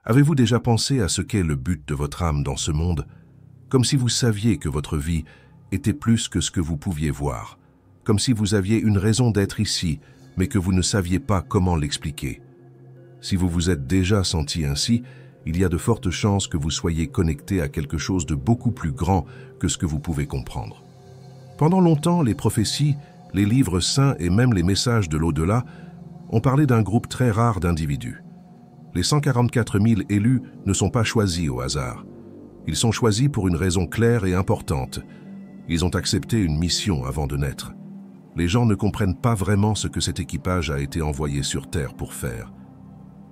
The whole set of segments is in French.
Avez-vous déjà pensé à ce qu'est le but de votre âme dans ce monde, comme si vous saviez que votre vie était plus que ce que vous pouviez voir, comme si vous aviez une raison d'être ici, mais que vous ne saviez pas comment l'expliquer? Si vous vous êtes déjà senti ainsi, il y a de fortes chances que vous soyez connecté à quelque chose de beaucoup plus grand que ce que vous pouvez comprendre. Pendant longtemps, les prophéties, les livres saints et même les messages de l'au-delà ont parlé d'un groupe très rare d'individus. Les 144 000 élus ne sont pas choisis au hasard. Ils sont choisis pour une raison claire et importante. Ils ont accepté une mission avant de naître. Les gens ne comprennent pas vraiment ce que cet équipage a été envoyé sur Terre pour faire.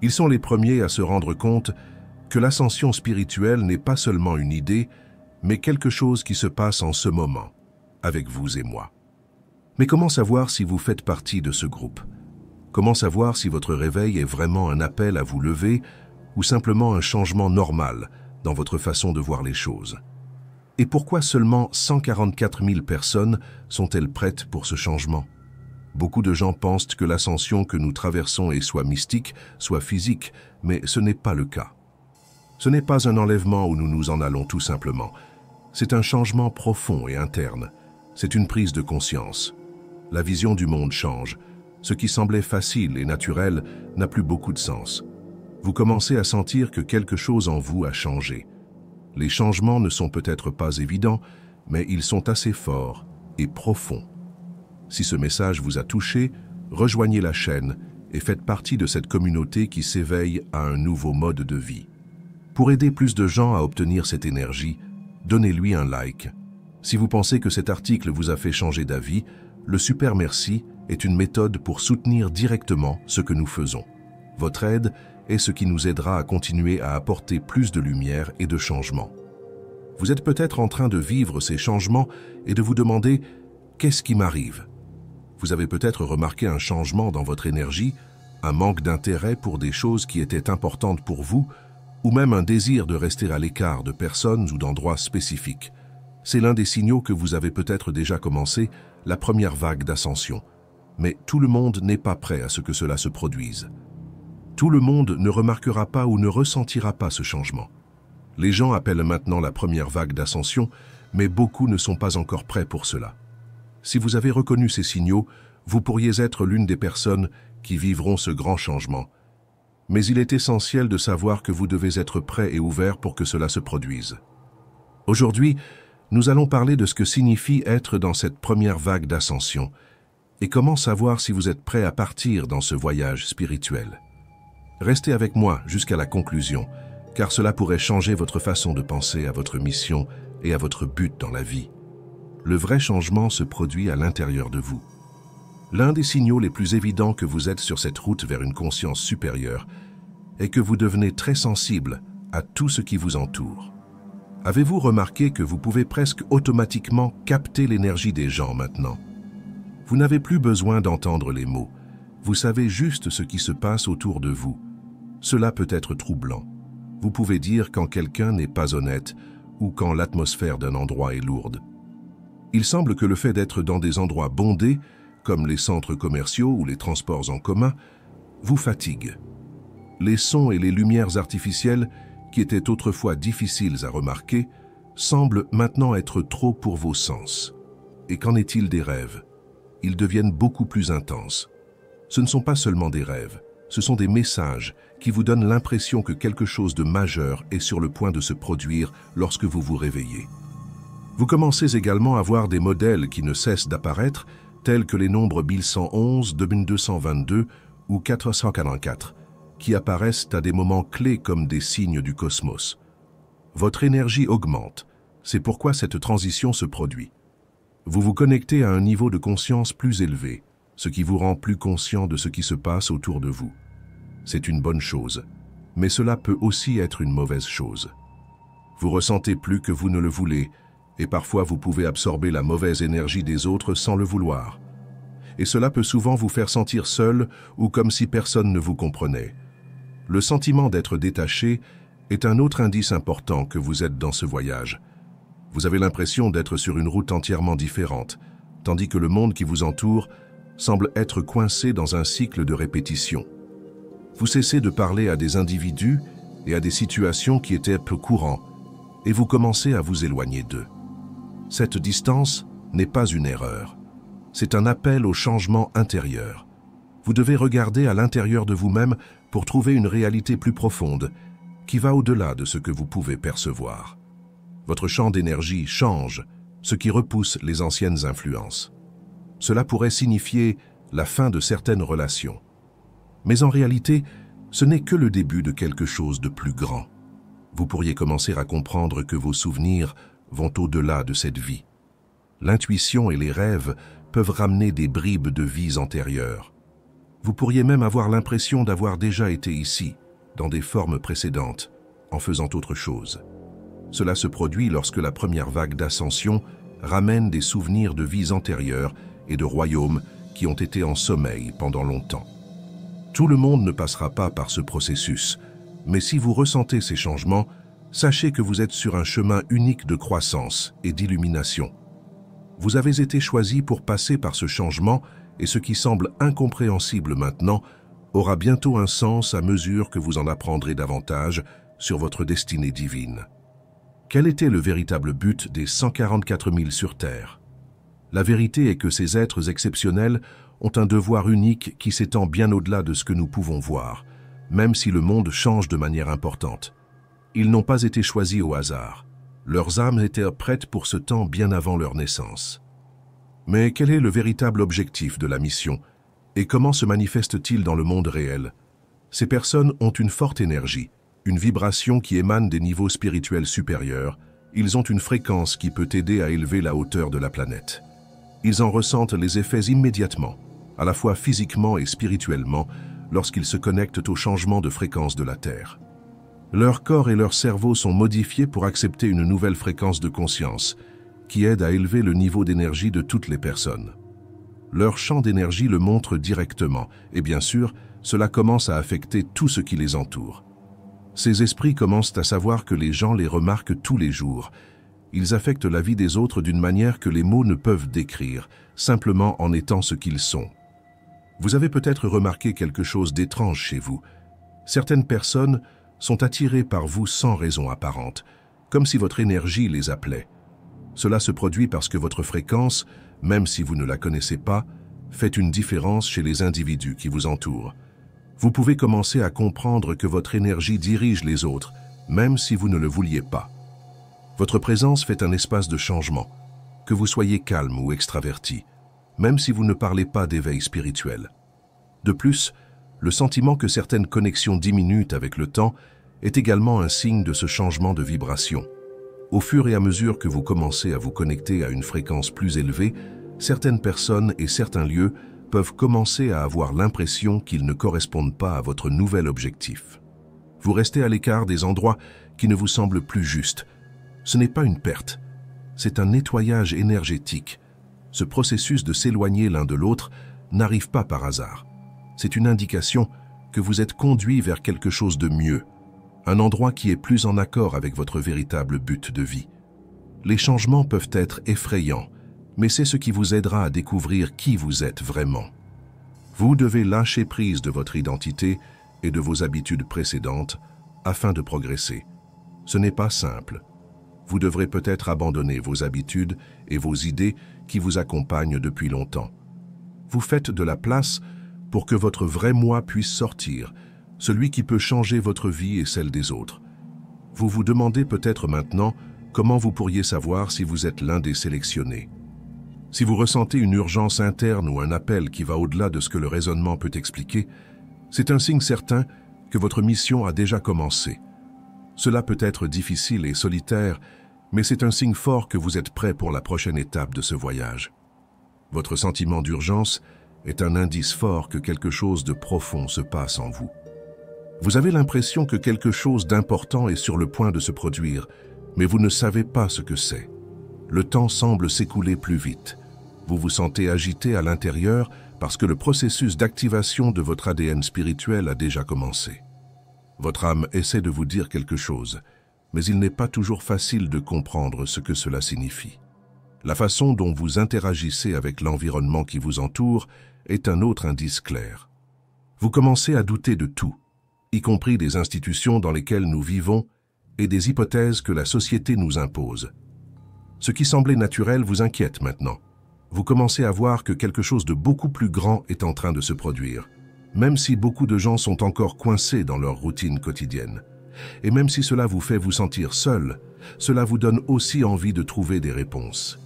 Ils sont les premiers à se rendre compte que l'ascension spirituelle n'est pas seulement une idée, mais quelque chose qui se passe en ce moment, avec vous et moi. Mais comment savoir si vous faites partie de ce groupe? Comment savoir si votre réveil est vraiment un appel à vous lever ou simplement un changement normal dans votre façon de voir les choses? Et pourquoi seulement 144 000 personnes sont-elles prêtes pour ce changement? Beaucoup de gens pensent que l'ascension que nous traversons est soit mystique, soit physique, mais ce n'est pas le cas. Ce n'est pas un enlèvement où nous nous en allons tout simplement. C'est un changement profond et interne. C'est une prise de conscience. La vision du monde change. Ce qui semblait facile et naturel n'a plus beaucoup de sens. Vous commencez à sentir que quelque chose en vous a changé. Les changements ne sont peut-être pas évidents, mais ils sont assez forts et profonds. Si ce message vous a touché, rejoignez la chaîne et faites partie de cette communauté qui s'éveille à un nouveau mode de vie. Pour aider plus de gens à obtenir cette énergie, donnez-lui un like. Si vous pensez que cet article vous a fait changer d'avis, le super merci est une méthode pour soutenir directement ce que nous faisons. Votre aide est ce qui nous aidera à continuer à apporter plus de lumière et de changement. Vous êtes peut-être en train de vivre ces changements et de vous demander « Qu'est-ce qui m'arrive ?» Vous avez peut-être remarqué un changement dans votre énergie, un manque d'intérêt pour des choses qui étaient importantes pour vous, ou même un désir de rester à l'écart de personnes ou d'endroits spécifiques. C'est l'un des signaux que vous avez peut-être déjà commencé, la première vague d'ascension. Mais tout le monde n'est pas prêt à ce que cela se produise. Tout le monde ne remarquera pas ou ne ressentira pas ce changement. Les gens appellent maintenant la première vague d'ascension, mais beaucoup ne sont pas encore prêts pour cela. Si vous avez reconnu ces signaux, vous pourriez être l'une des personnes qui vivront ce grand changement. Mais il est essentiel de savoir que vous devez être prêt et ouvert pour que cela se produise. Aujourd'hui, nous allons parler de ce que signifie être dans cette première vague d'ascension et comment savoir si vous êtes prêt à partir dans ce voyage spirituel. Restez avec moi jusqu'à la conclusion, car cela pourrait changer votre façon de penser à votre mission et à votre but dans la vie. Le vrai changement se produit à l'intérieur de vous. L'un des signaux les plus évidents que vous êtes sur cette route vers une conscience supérieure est que vous devenez très sensible à tout ce qui vous entoure. Avez-vous remarqué que vous pouvez presque automatiquement capter l'énergie des gens maintenant? Vous n'avez plus besoin d'entendre les mots. Vous savez juste ce qui se passe autour de vous. Cela peut être troublant. Vous pouvez dire quand quelqu'un n'est pas honnête ou quand l'atmosphère d'un endroit est lourde. Il semble que le fait d'être dans des endroits bondés, comme les centres commerciaux ou les transports en commun, vous fatigue. Les sons et les lumières artificielles, qui étaient autrefois difficiles à remarquer, semblent maintenant être trop pour vos sens. Et qu'en est-il des rêves? Ils deviennent beaucoup plus intenses. Ce ne sont pas seulement des rêves, ce sont des messages qui vous donnent l'impression que quelque chose de majeur est sur le point de se produire lorsque vous vous réveillez. Vous commencez également à voir des modèles qui ne cessent d'apparaître, tels que les nombres 1111, 2222 ou 444, qui apparaissent à des moments clés comme des signes du cosmos. Votre énergie augmente, c'est pourquoi cette transition se produit. Vous vous connectez à un niveau de conscience plus élevé, ce qui vous rend plus conscient de ce qui se passe autour de vous. C'est une bonne chose, mais cela peut aussi être une mauvaise chose. Vous ressentez plus que vous ne le voulez, et parfois vous pouvez absorber la mauvaise énergie des autres sans le vouloir. Et cela peut souvent vous faire sentir seul ou comme si personne ne vous comprenait. Le sentiment d'être détaché est un autre indice important que vous êtes dans ce voyage. Vous avez l'impression d'être sur une route entièrement différente, tandis que le monde qui vous entoure semble être coincé dans un cycle de répétition. Vous cessez de parler à des individus et à des situations qui étaient peu courantes, et vous commencez à vous éloigner d'eux. Cette distance n'est pas une erreur. C'est un appel au changement intérieur. Vous devez regarder à l'intérieur de vous-même pour trouver une réalité plus profonde, qui va au-delà de ce que vous pouvez percevoir. Votre champ d'énergie change, ce qui repousse les anciennes influences. Cela pourrait signifier la fin de certaines relations. Mais en réalité, ce n'est que le début de quelque chose de plus grand. Vous pourriez commencer à comprendre que vos souvenirs vont au-delà de cette vie. L'intuition et les rêves peuvent ramener des bribes de vies antérieures. Vous pourriez même avoir l'impression d'avoir déjà été ici, dans des formes précédentes, en faisant autre chose. Cela se produit lorsque la première vague d'ascension ramène des souvenirs de vies antérieures et de royaumes qui ont été en sommeil pendant longtemps. Tout le monde ne passera pas par ce processus, mais si vous ressentez ces changements, sachez que vous êtes sur un chemin unique de croissance et d'illumination. Vous avez été choisi pour passer par ce changement et ce qui semble incompréhensible maintenant aura bientôt un sens à mesure que vous en apprendrez davantage sur votre destinée divine. Quel était le véritable but des 144 000 sur Terre? La vérité est que ces êtres exceptionnels ont un devoir unique qui s'étend bien au-delà de ce que nous pouvons voir, même si le monde change de manière importante. Ils n'ont pas été choisis au hasard. Leurs âmes étaient prêtes pour ce temps bien avant leur naissance. Mais quel est le véritable objectif de la mission et comment se manifeste-t-il dans le monde réel? Ces personnes ont une forte énergie, une vibration qui émane des niveaux spirituels supérieurs. Ils ont une fréquence qui peut aider à élever la hauteur de la planète. Ils en ressentent les effets immédiatement, à la fois physiquement et spirituellement, lorsqu'ils se connectent au changement de fréquence de la Terre. Leur corps et leur cerveau sont modifiés pour accepter une nouvelle fréquence de conscience, qui aide à élever le niveau d'énergie de toutes les personnes. Leur champ d'énergie le montre directement, et bien sûr, cela commence à affecter tout ce qui les entoure. Ces esprits commencent à savoir que les gens les remarquent tous les jours. Ils affectent la vie des autres d'une manière que les mots ne peuvent décrire, simplement en étant ce qu'ils sont. Vous avez peut-être remarqué quelque chose d'étrange chez vous. Certaines personnes sont attirées par vous sans raison apparente, comme si votre énergie les appelait. Cela se produit parce que votre fréquence, même si vous ne la connaissez pas, fait une différence chez les individus qui vous entourent. Vous pouvez commencer à comprendre que votre énergie dirige les autres, même si vous ne le vouliez pas. Votre présence fait un espace de changement, que vous soyez calme ou extraverti, même si vous ne parlez pas d'éveil spirituel. De plus, le sentiment que certaines connexions diminuent avec le temps est également un signe de ce changement de vibration. Au fur et à mesure que vous commencez à vous connecter à une fréquence plus élevée, certaines personnes et certains lieux peuvent commencer à avoir l'impression qu'ils ne correspondent pas à votre nouvel objectif. Vous restez à l'écart des endroits qui ne vous semblent plus justes. Ce n'est pas une perte, c'est un nettoyage énergétique. Ce processus de s'éloigner l'un de l'autre n'arrive pas par hasard. C'est une indication que vous êtes conduit vers quelque chose de mieux, un endroit qui est plus en accord avec votre véritable but de vie. Les changements peuvent être effrayants, mais c'est ce qui vous aidera à découvrir qui vous êtes vraiment. Vous devez lâcher prise de votre identité et de vos habitudes précédentes afin de progresser. Ce n'est pas simple. Vous devrez peut-être abandonner vos habitudes et vos idées qui vous accompagnent depuis longtemps. Vous faites de la place pour que votre vrai moi puisse sortir, celui qui peut changer votre vie et celle des autres. Vous vous demandez peut-être maintenant comment vous pourriez savoir si vous êtes l'un des sélectionnés. Si vous ressentez une urgence interne ou un appel qui va au-delà de ce que le raisonnement peut expliquer, c'est un signe certain que votre mission a déjà commencé. Cela peut être difficile et solitaire, mais c'est un signe fort que vous êtes prêt pour la prochaine étape de ce voyage. Votre sentiment d'urgence est un indice fort que quelque chose de profond se passe en vous. Vous avez l'impression que quelque chose d'important est sur le point de se produire, mais vous ne savez pas ce que c'est. Le temps semble s'écouler plus vite. Vous vous sentez agité à l'intérieur parce que le processus d'activation de votre ADN spirituel a déjà commencé. Votre âme essaie de vous dire quelque chose, mais il n'est pas toujours facile de comprendre ce que cela signifie. La façon dont vous interagissez avec l'environnement qui vous entoure est un autre indice clair. Vous commencez à douter de tout. y compris des institutions dans lesquelles nous vivons et des hypothèses que la société nous impose. Ce qui semblait naturel vous inquiète maintenant. Vous commencez à voir que quelque chose de beaucoup plus grand est en train de se produire, même si beaucoup de gens sont encore coincés dans leur routine quotidienne. Et même si cela vous fait vous sentir seul, cela vous donne aussi envie de trouver des réponses.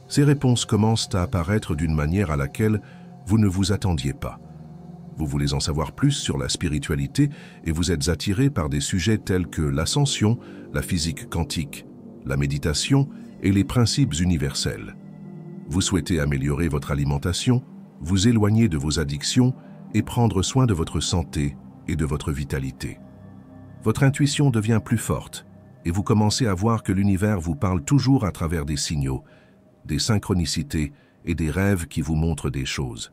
Ces réponses commencent à apparaître d'une manière à laquelle vous ne vous attendiez pas. Vous voulez en savoir plus sur la spiritualité et vous êtes attiré par des sujets tels que l'ascension, la physique quantique, la méditation et les principes universels. Vous souhaitez améliorer votre alimentation, vous éloigner de vos addictions et prendre soin de votre santé et de votre vitalité. Votre intuition devient plus forte et vous commencez à voir que l'univers vous parle toujours à travers des signaux, des synchronicités et des rêves qui vous montrent des choses.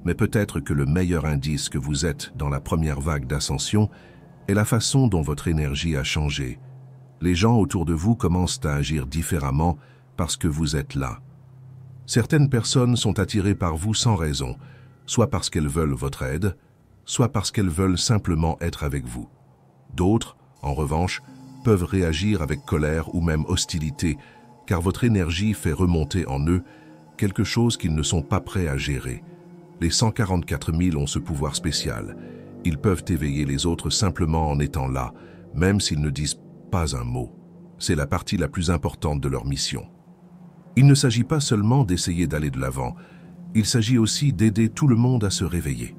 Mais peut-être que le meilleur indice que vous êtes dans la première vague d'ascension est la façon dont votre énergie a changé. Les gens autour de vous commencent à agir différemment parce que vous êtes là. Certaines personnes sont attirées par vous sans raison, soit parce qu'elles veulent votre aide, soit parce qu'elles veulent simplement être avec vous. D'autres, en revanche, peuvent réagir avec colère ou même hostilité, car votre énergie fait remonter en eux quelque chose qu'ils ne sont pas prêts à gérer. Les 144 000 ont ce pouvoir spécial. Ils peuvent éveiller les autres simplement en étant là, même s'ils ne disent pas un mot. C'est la partie la plus importante de leur mission. Il ne s'agit pas seulement d'essayer d'aller de l'avant, il s'agit aussi d'aider tout le monde à se réveiller.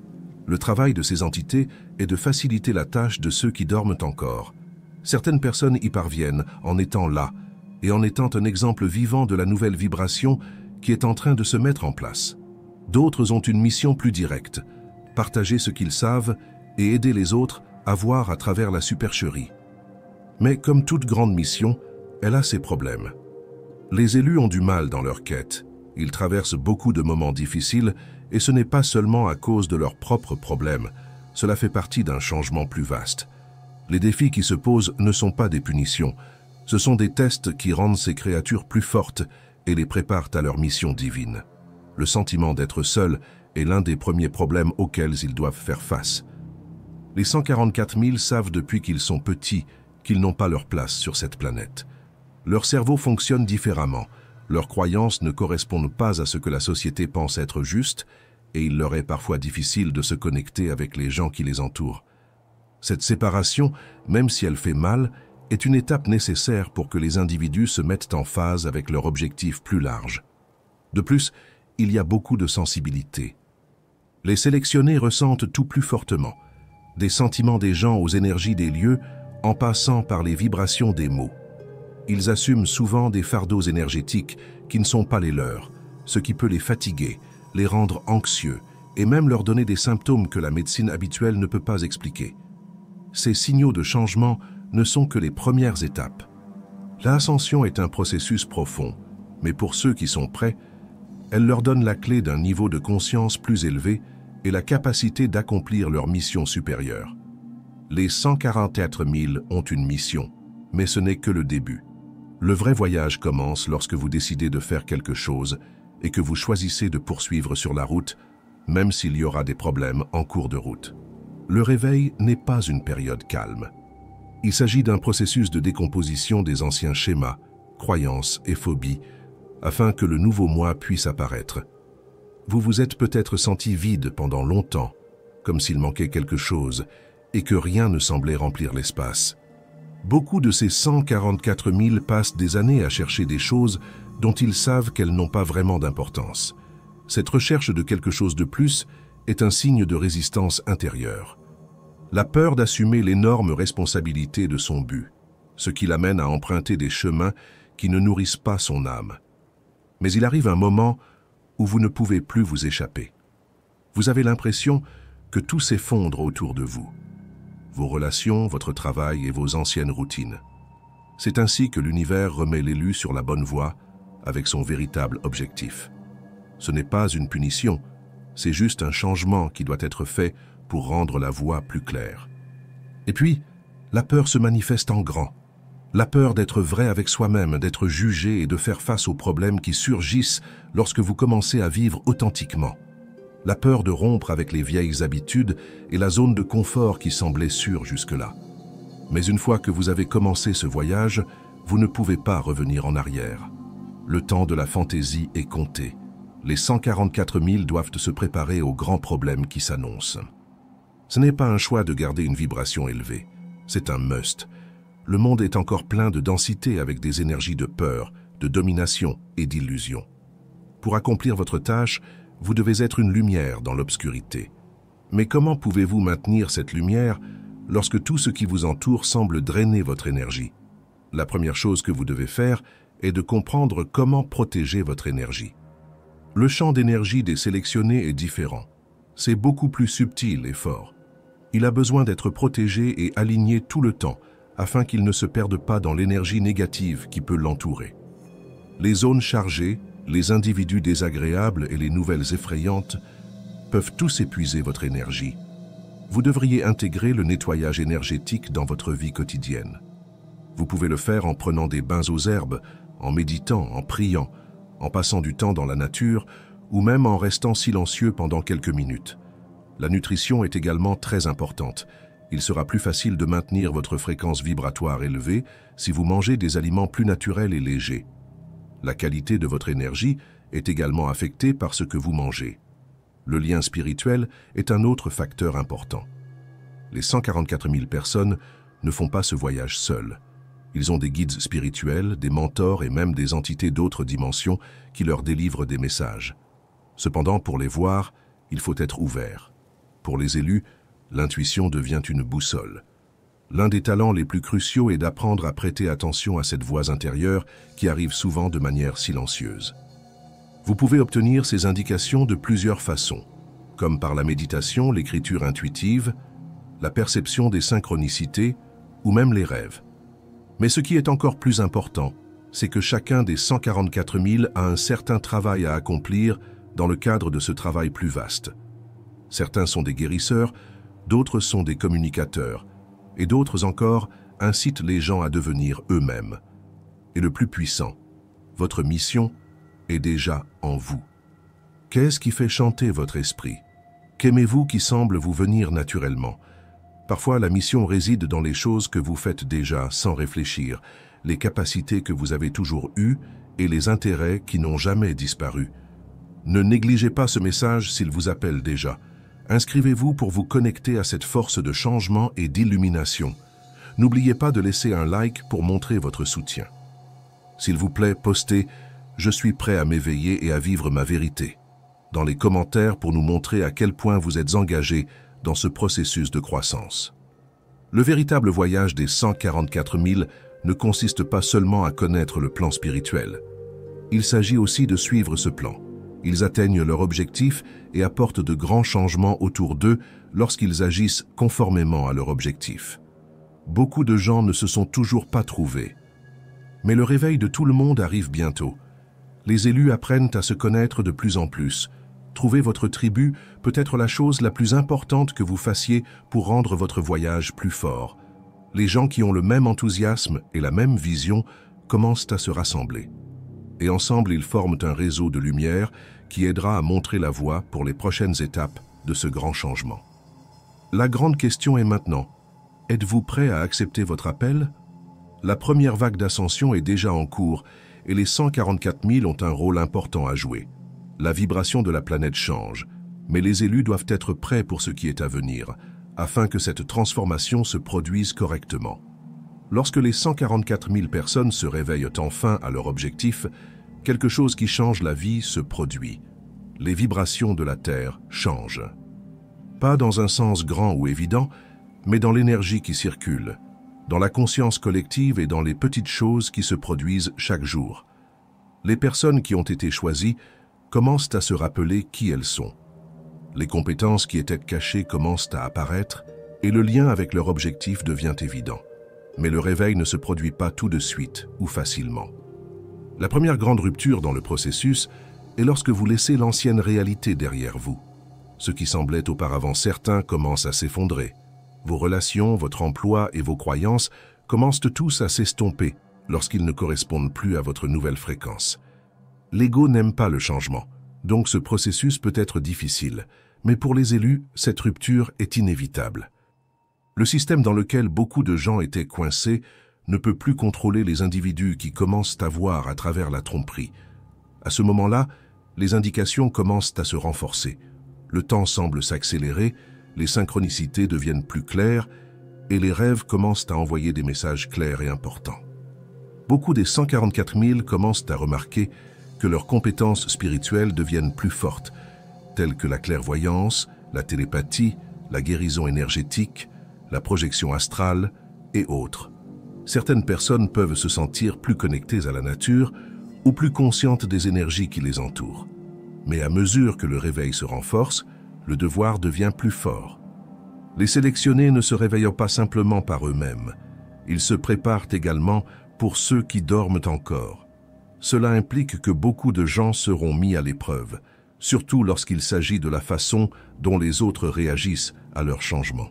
Le travail de ces entités est de faciliter la tâche de ceux qui dorment encore. Certaines personnes y parviennent en étant là et en étant un exemple vivant de la nouvelle vibration qui est en train de se mettre en place. D'autres ont une mission plus directe, partager ce qu'ils savent et aider les autres à voir à travers la supercherie. Mais comme toute grande mission, elle a ses problèmes. Les élus ont du mal dans leur quête. Ils traversent beaucoup de moments difficiles et ce n'est pas seulement à cause de leurs propres problèmes. Cela fait partie d'un changement plus vaste. Les défis qui se posent ne sont pas des punitions. Ce sont des tests qui rendent ces créatures plus fortes et les préparent à leur mission divine. Le sentiment d'être seul est l'un des premiers problèmes auxquels ils doivent faire face. Les 144 000 savent depuis qu'ils sont petits qu'ils n'ont pas leur place sur cette planète. Leur cerveau fonctionne différemment, leurs croyances ne correspondent pas à ce que la société pense être juste, et il leur est parfois difficile de se connecter avec les gens qui les entourent. Cette séparation, même si elle fait mal, est une étape nécessaire pour que les individus se mettent en phase avec leur objectif plus large. De plus, il y a beaucoup de sensibilité. Les sélectionnés ressentent tout plus fortement, des sentiments des gens aux énergies des lieux en passant par les vibrations des mots. Ils assument souvent des fardeaux énergétiques qui ne sont pas les leurs, ce qui peut les fatiguer, les rendre anxieux et même leur donner des symptômes que la médecine habituelle ne peut pas expliquer. Ces signaux de changement ne sont que les premières étapes. L'ascension est un processus profond, mais pour ceux qui sont prêts, elle leur donne la clé d'un niveau de conscience plus élevé et la capacité d'accomplir leur mission supérieure. Les 144 000 ont une mission, mais ce n'est que le début. Le vrai voyage commence lorsque vous décidez de faire quelque chose et que vous choisissez de poursuivre sur la route, même s'il y aura des problèmes en cours de route. Le réveil n'est pas une période calme. Il s'agit d'un processus de décomposition des anciens schémas, croyances et phobies, afin que le nouveau moi puisse apparaître. Vous vous êtes peut-être senti vide pendant longtemps, comme s'il manquait quelque chose, et que rien ne semblait remplir l'espace. Beaucoup de ces 144 000 passent des années à chercher des choses dont ils savent qu'elles n'ont pas vraiment d'importance. Cette recherche de quelque chose de plus est un signe de résistance intérieure. La peur d'assumer l'énorme responsabilité de son but, ce qui l'amène à emprunter des chemins qui ne nourrissent pas son âme. Mais il arrive un moment où vous ne pouvez plus vous échapper. Vous avez l'impression que tout s'effondre autour de vous. Vos relations, votre travail et vos anciennes routines. C'est ainsi que l'univers remet l'élu sur la bonne voie avec son véritable objectif. Ce n'est pas une punition, c'est juste un changement qui doit être fait pour rendre la voie plus claire. Et puis, la peur se manifeste en grand. La peur d'être vrai avec soi-même, d'être jugé et de faire face aux problèmes qui surgissent lorsque vous commencez à vivre authentiquement. la peur de rompre avec les vieilles habitudes et la zone de confort qui semblait sûre jusque-là. Mais une fois que vous avez commencé ce voyage, vous ne pouvez pas revenir en arrière. Le temps de la fantaisie est compté. Les 144 000 doivent se préparer aux grands problèmes qui s'annoncent. Ce n'est pas un choix de garder une vibration élevée, c'est un must. Le monde est encore plein de densité avec des énergies de peur, de domination et d'illusion. Pour accomplir votre tâche, vous devez être une lumière dans l'obscurité. Mais comment pouvez-vous maintenir cette lumière lorsque tout ce qui vous entoure semble drainer votre énergie? La première chose que vous devez faire est de comprendre comment protéger votre énergie. Le champ d'énergie des sélectionnés est différent. C'est beaucoup plus subtil et fort. Il a besoin d'être protégé et aligné tout le temps afin qu'il ne se perde pas dans l'énergie négative qui peut l'entourer. Les zones chargées, les individus désagréables et les nouvelles effrayantes peuvent tous épuiser votre énergie. Vous devriez intégrer le nettoyage énergétique dans votre vie quotidienne. Vous pouvez le faire en prenant des bains aux herbes, en méditant, en priant, en passant du temps dans la nature ou même en restant silencieux pendant quelques minutes. La nutrition est également très importante. Il sera plus facile de maintenir votre fréquence vibratoire élevée si vous mangez des aliments plus naturels et légers. La qualité de votre énergie est également affectée par ce que vous mangez. Le lien spirituel est un autre facteur important. Les 144 000 personnes ne font pas ce voyage seuls. Ils ont des guides spirituels, des mentors et même des entités d'autres dimensions qui leur délivrent des messages. Cependant, pour les voir, il faut être ouvert. Pour les élus, l'intuition devient une boussole. L'un des talents les plus cruciaux est d'apprendre à prêter attention à cette voix intérieure qui arrive souvent de manière silencieuse. Vous pouvez obtenir ces indications de plusieurs façons, comme par la méditation, l'écriture intuitive, la perception des synchronicités ou même les rêves. Mais ce qui est encore plus important, c'est que chacun des 144 000 a un certain travail à accomplir dans le cadre de ce travail plus vaste. Certains sont des guérisseurs, d'autres sont des communicateurs, et d'autres encore incitent les gens à devenir eux-mêmes. Et le plus puissant, votre mission est déjà en vous. Qu'est-ce qui fait chanter votre esprit? Qu'aimez-vous qui semble vous venir naturellement? Parfois, la mission réside dans les choses que vous faites déjà sans réfléchir, les capacités que vous avez toujours eues et les intérêts qui n'ont jamais disparu. Ne négligez pas ce message s'il vous appelle déjà. Inscrivez-vous pour vous connecter à cette force de changement et d'illumination. N'oubliez pas de laisser un like pour montrer votre soutien. S'il vous plaît, postez « Je suis prêt à m'éveiller et à vivre ma vérité » dans les commentaires pour nous montrer à quel point vous êtes engagé dans ce processus de croissance. Le véritable voyage des 144 000 ne consiste pas seulement à connaître le plan spirituel. Il s'agit aussi de suivre ce plan. Ils atteignent leur objectif et apportent de grands changements autour d'eux lorsqu'ils agissent conformément à leur objectif. Beaucoup de gens ne se sont toujours pas trouvés. Mais le réveil de tout le monde arrive bientôt. Les élus apprennent à se connaître de plus en plus. Trouver votre tribu peut être la chose la plus importante que vous fassiez pour rendre votre voyage plus fort. Les gens qui ont le même enthousiasme et la même vision commencent à se rassembler. Et ensemble, ils forment un réseau de lumière qui aidera à montrer la voie pour les prochaines étapes de ce grand changement. La grande question est maintenant, êtes-vous prêt à accepter votre appel? La première vague d'ascension est déjà en cours et les 144 000 ont un rôle important à jouer. La vibration de la planète change, mais les élus doivent être prêts pour ce qui est à venir, afin que cette transformation se produise correctement. Lorsque les 144 000 personnes se réveillent enfin à leur objectif, quelque chose qui change la vie se produit. Les vibrations de la Terre changent. Pas dans un sens grand ou évident, mais dans l'énergie qui circule, dans la conscience collective et dans les petites choses qui se produisent chaque jour. Les personnes qui ont été choisies commencent à se rappeler qui elles sont. Les compétences qui étaient cachées commencent à apparaître et le lien avec leur objectif devient évident. Mais le réveil ne se produit pas tout de suite ou facilement. La première grande rupture dans le processus est lorsque vous laissez l'ancienne réalité derrière vous. Ce qui semblait auparavant certain commence à s'effondrer. Vos relations, votre emploi et vos croyances commencent tous à s'estomper lorsqu'ils ne correspondent plus à votre nouvelle fréquence. L'ego n'aime pas le changement, Donc ce processus peut être difficile, mais pour les élus, cette rupture est inévitable. Le système dans lequel beaucoup de gens étaient coincés ne peut plus contrôler les individus qui commencent à voir à travers la tromperie. À ce moment-là, les indications commencent à se renforcer. Le temps semble s'accélérer, les synchronicités deviennent plus claires et les rêves commencent à envoyer des messages clairs et importants. Beaucoup des 144 000 commencent à remarquer que leurs compétences spirituelles deviennent plus fortes, telles que la clairvoyance, la télépathie, la guérison énergétique, la projection astrale et autres. Certaines personnes peuvent se sentir plus connectées à la nature ou plus conscientes des énergies qui les entourent. Mais à mesure que le réveil se renforce, le devoir devient plus fort. Les sélectionnés ne se réveillent pas simplement par eux-mêmes. Ils se préparent également pour ceux qui dorment encore. Cela implique que beaucoup de gens seront mis à l'épreuve, surtout lorsqu'il s'agit de la façon dont les autres réagissent à leur changement.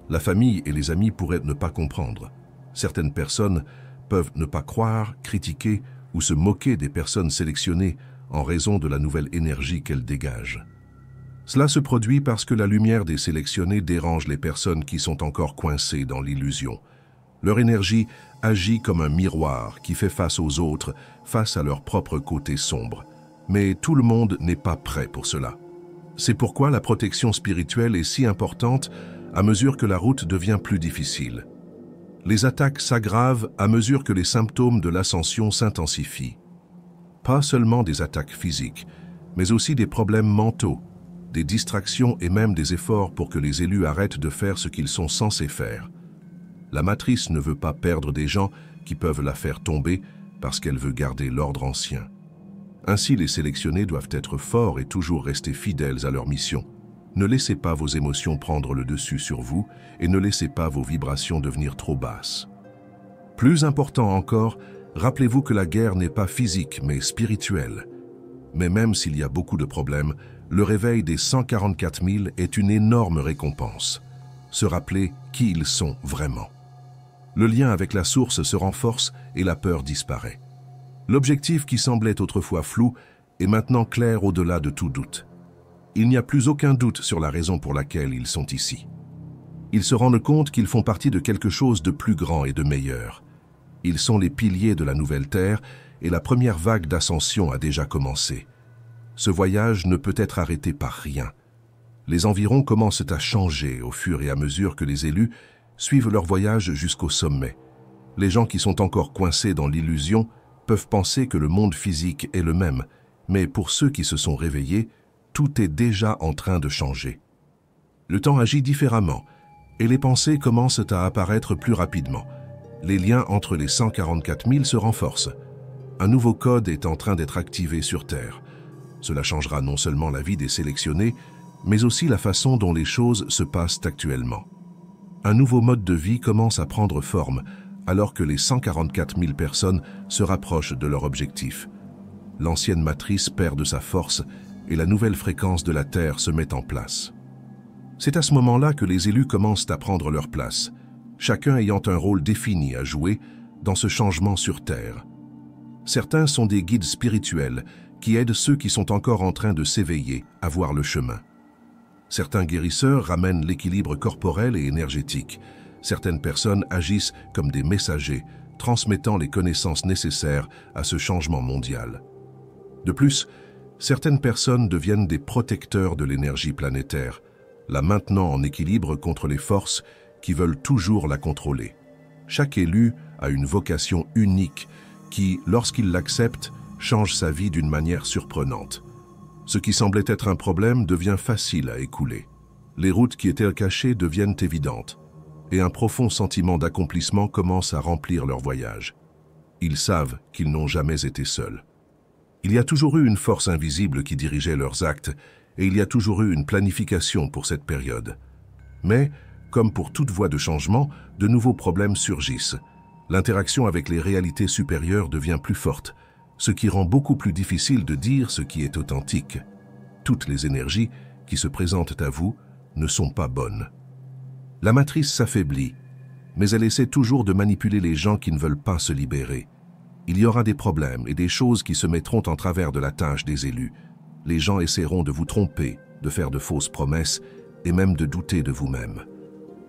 La famille et les amis pourraient ne pas comprendre. Certaines personnes peuvent ne pas croire, critiquer ou se moquer des personnes sélectionnées en raison de la nouvelle énergie qu'elles dégagent. Cela se produit parce que la lumière des sélectionnés dérange les personnes qui sont encore coincées dans l'illusion. Leur énergie agit comme un miroir qui fait face aux autres, face à leur propre côté sombre. Mais tout le monde n'est pas prêt pour cela. C'est pourquoi la protection spirituelle est si importante à mesure que la route devient plus difficile. Les attaques s'aggravent à mesure que les symptômes de l'ascension s'intensifient. Pas seulement des attaques physiques, mais aussi des problèmes mentaux, des distractions et même des efforts pour que les élus arrêtent de faire ce qu'ils sont censés faire. La matrice ne veut pas perdre des gens qui peuvent la faire tomber parce qu'elle veut garder l'ordre ancien. Ainsi, les sélectionnés doivent être forts et toujours rester fidèles à leur mission. Ne laissez pas vos émotions prendre le dessus sur vous et ne laissez pas vos vibrations devenir trop basses. Plus important encore, rappelez-vous que la guerre n'est pas physique mais spirituelle. Mais même s'il y a beaucoup de problèmes, le réveil des 144 000 est une énorme récompense. Se rappeler qui ils sont vraiment. Le lien avec la source se renforce et la peur disparaît. L'objectif qui semblait autrefois flou est maintenant clair au-delà de tout doute. Il n'y a plus aucun doute sur la raison pour laquelle ils sont ici. Ils se rendent compte qu'ils font partie de quelque chose de plus grand et de meilleur. Ils sont les piliers de la nouvelle Terre et la première vague d'ascension a déjà commencé. Ce voyage ne peut être arrêté par rien. Les environs commencent à changer au fur et à mesure que les élus suivent leur voyage jusqu'au sommet. Les gens qui sont encore coincés dans l'illusion peuvent penser que le monde physique est le même, mais pour ceux qui se sont réveillés, tout est déjà en train de changer. Le temps agit différemment, et les pensées commencent à apparaître plus rapidement. Les liens entre les 144 000 se renforcent. Un nouveau code est en train d'être activé sur Terre. Cela changera non seulement la vie des sélectionnés, mais aussi la façon dont les choses se passent actuellement. Un nouveau mode de vie commence à prendre forme, alors que les 144 000 personnes se rapprochent de leur objectif. L'ancienne matrice perd de sa force et la nouvelle fréquence de la Terre se met en place. C'est à ce moment-là que les élus commencent à prendre leur place, chacun ayant un rôle défini à jouer dans ce changement sur Terre. Certains sont des guides spirituels qui aident ceux qui sont encore en train de s'éveiller à voir le chemin. Certains guérisseurs ramènent l'équilibre corporel et énergétique. Certaines personnes agissent comme des messagers, transmettant les connaissances nécessaires à ce changement mondial. De plus, certaines personnes deviennent des protecteurs de l'énergie planétaire, la maintenant en équilibre contre les forces qui veulent toujours la contrôler. Chaque élu a une vocation unique qui, lorsqu'il l'accepte, change sa vie d'une manière surprenante. Ce qui semblait être un problème devient facile à écouler. Les routes qui étaient cachées deviennent évidentes, et un profond sentiment d'accomplissement commence à remplir leur voyage. Ils savent qu'ils n'ont jamais été seuls. Il y a toujours eu une force invisible qui dirigeait leurs actes, et il y a toujours eu une planification pour cette période. Mais, comme pour toute voie de changement, de nouveaux problèmes surgissent. L'interaction avec les réalités supérieures devient plus forte, ce qui rend beaucoup plus difficile de dire ce qui est authentique. Toutes les énergies qui se présentent à vous ne sont pas bonnes. La matrice s'affaiblit, mais elle essaie toujours de manipuler les gens qui ne veulent pas se libérer. Il y aura des problèmes et des choses qui se mettront en travers de la tâche des élus. Les gens essaieront de vous tromper, de faire de fausses promesses et même de douter de vous-même.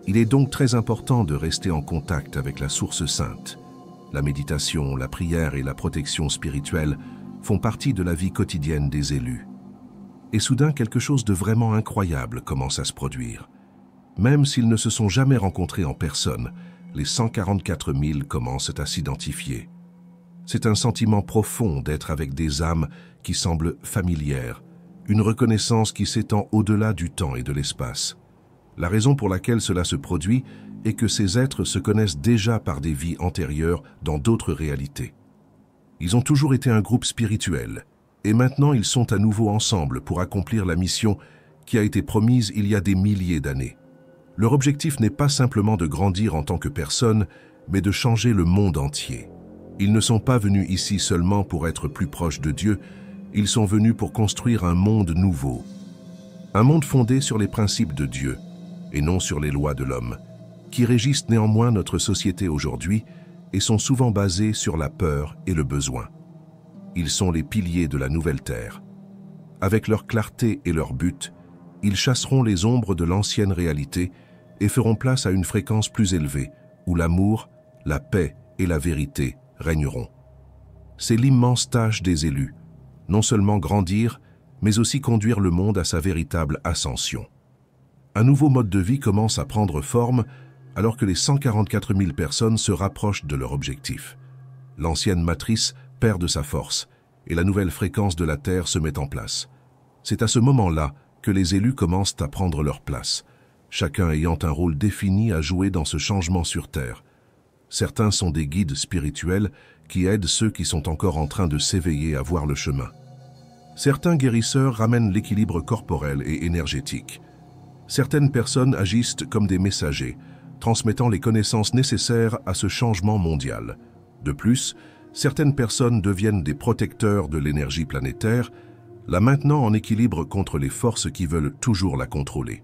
Il est donc très important de rester en contact avec la source sainte. La méditation, la prière et la protection spirituelle font partie de la vie quotidienne des élus. Et soudain, quelque chose de vraiment incroyable commence à se produire. Même s'ils ne se sont jamais rencontrés en personne, les 144 000 commencent à s'identifier. C'est un sentiment profond d'être avec des âmes qui semblent familières, une reconnaissance qui s'étend au-delà du temps et de l'espace. La raison pour laquelle cela se produit est que ces êtres se connaissent déjà par des vies antérieures dans d'autres réalités. Ils ont toujours été un groupe spirituel, et maintenant ils sont à nouveau ensemble pour accomplir la mission qui a été promise il y a des milliers d'années. Leur objectif n'est pas simplement de grandir en tant que personne, mais de changer le monde entier. Ils ne sont pas venus ici seulement pour être plus proches de Dieu, ils sont venus pour construire un monde nouveau. Un monde fondé sur les principes de Dieu, et non sur les lois de l'homme, qui régissent néanmoins notre société aujourd'hui et sont souvent basés sur la peur et le besoin. Ils sont les piliers de la nouvelle terre. Avec leur clarté et leur but, ils chasseront les ombres de l'ancienne réalité et feront place à une fréquence plus élevée, où l'amour, la paix et la vérité régneront. C'est l'immense tâche des élus, non seulement grandir, mais aussi conduire le monde à sa véritable ascension. Un nouveau mode de vie commence à prendre forme alors que les 144 000 personnes se rapprochent de leur objectif. L'ancienne matrice perd de sa force et la nouvelle fréquence de la Terre se met en place. C'est à ce moment-là que les élus commencent à prendre leur place, chacun ayant un rôle défini à jouer dans ce changement sur Terre. Certains sont des guides spirituels qui aident ceux qui sont encore en train de s'éveiller à voir le chemin. Certains guérisseurs ramènent l'équilibre corporel et énergétique. Certaines personnes agissent comme des messagers, transmettant les connaissances nécessaires à ce changement mondial. De plus, certaines personnes deviennent des protecteurs de l'énergie planétaire, la maintenant en équilibre contre les forces qui veulent toujours la contrôler.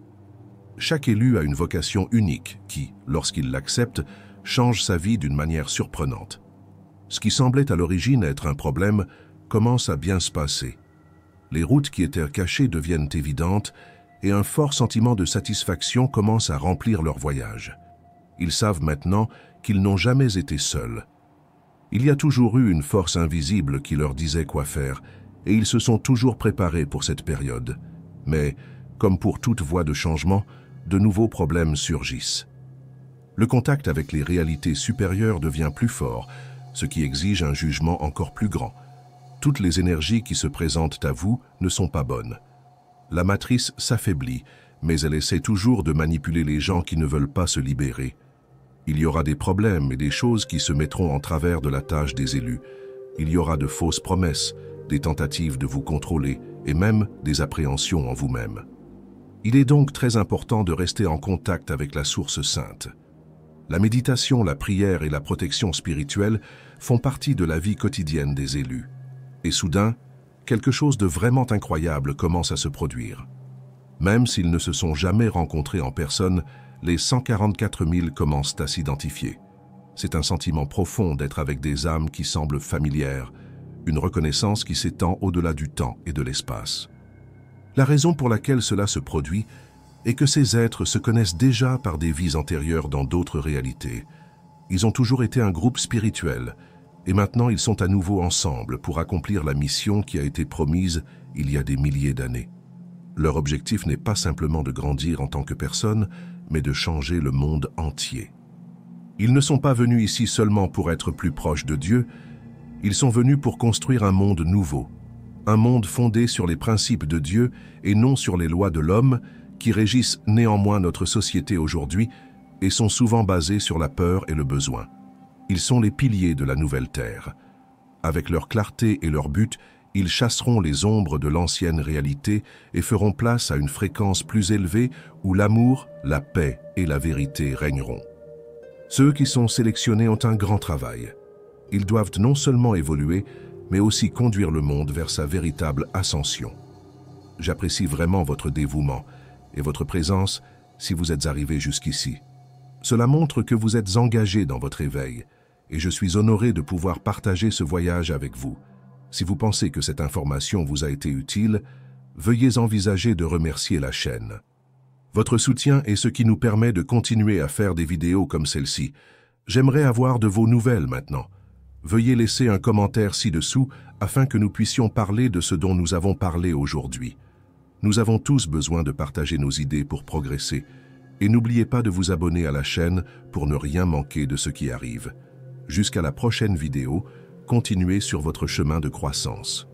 Chaque élu a une vocation unique qui, lorsqu'il l'accepte, change sa vie d'une manière surprenante. Ce qui semblait à l'origine être un problème commence à bien se passer. Les routes qui étaient cachées deviennent évidentes et un fort sentiment de satisfaction commence à remplir leur voyage. Ils savent maintenant qu'ils n'ont jamais été seuls. Il y a toujours eu une force invisible qui leur disait quoi faire, et ils se sont toujours préparés pour cette période. Mais, comme pour toute voie de changement, de nouveaux problèmes surgissent. Le contact avec les réalités supérieures devient plus fort, ce qui exige un jugement encore plus grand. Toutes les énergies qui se présentent à vous ne sont pas bonnes. La matrice s'affaiblit, mais elle essaie toujours de manipuler les gens qui ne veulent pas se libérer. Il y aura des problèmes et des choses qui se mettront en travers de la tâche des élus. Il y aura de fausses promesses, des tentatives de vous contrôler et même des appréhensions en vous-même. Il est donc très important de rester en contact avec la source sainte. La méditation, la prière et la protection spirituelle font partie de la vie quotidienne des élus. Et soudain, quelque chose de vraiment incroyable commence à se produire. Même s'ils ne se sont jamais rencontrés en personne, les 144 000 commencent à s'identifier. C'est un sentiment profond d'être avec des âmes qui semblent familières, une reconnaissance qui s'étend au-delà du temps et de l'espace. La raison pour laquelle cela se produit est que ces êtres se connaissent déjà par des vies antérieures dans d'autres réalités. Ils ont toujours été un groupe spirituel, et maintenant ils sont à nouveau ensemble pour accomplir la mission qui a été promise il y a des milliers d'années. Leur objectif n'est pas simplement de grandir en tant que personne, mais de changer le monde entier. Ils ne sont pas venus ici seulement pour être plus proches de Dieu, ils sont venus pour construire un monde nouveau, un monde fondé sur les principes de Dieu et non sur les lois de l'homme, qui régissent néanmoins notre société aujourd'hui et sont souvent basés sur la peur et le besoin. Ils sont les piliers de la nouvelle terre. Avec leur clarté et leur but, ils chasseront les ombres de l'ancienne réalité et feront place à une fréquence plus élevée où l'amour, la paix et la vérité régneront. Ceux qui sont sélectionnés ont un grand travail. Ils doivent non seulement évoluer, mais aussi conduire le monde vers sa véritable ascension. J'apprécie vraiment votre dévouement et votre présence si vous êtes arrivés jusqu'ici. Cela montre que vous êtes engagés dans votre éveil, et je suis honoré de pouvoir partager ce voyage avec vous. Si vous pensez que cette information vous a été utile, veuillez envisager de remercier la chaîne. Votre soutien est ce qui nous permet de continuer à faire des vidéos comme celle-ci. J'aimerais avoir de vos nouvelles maintenant. Veuillez laisser un commentaire ci-dessous afin que nous puissions parler de ce dont nous avons parlé aujourd'hui. Nous avons tous besoin de partager nos idées pour progresser. Et n'oubliez pas de vous abonner à la chaîne pour ne rien manquer de ce qui arrive. Jusqu'à la prochaine vidéo, continuez sur votre chemin de croissance.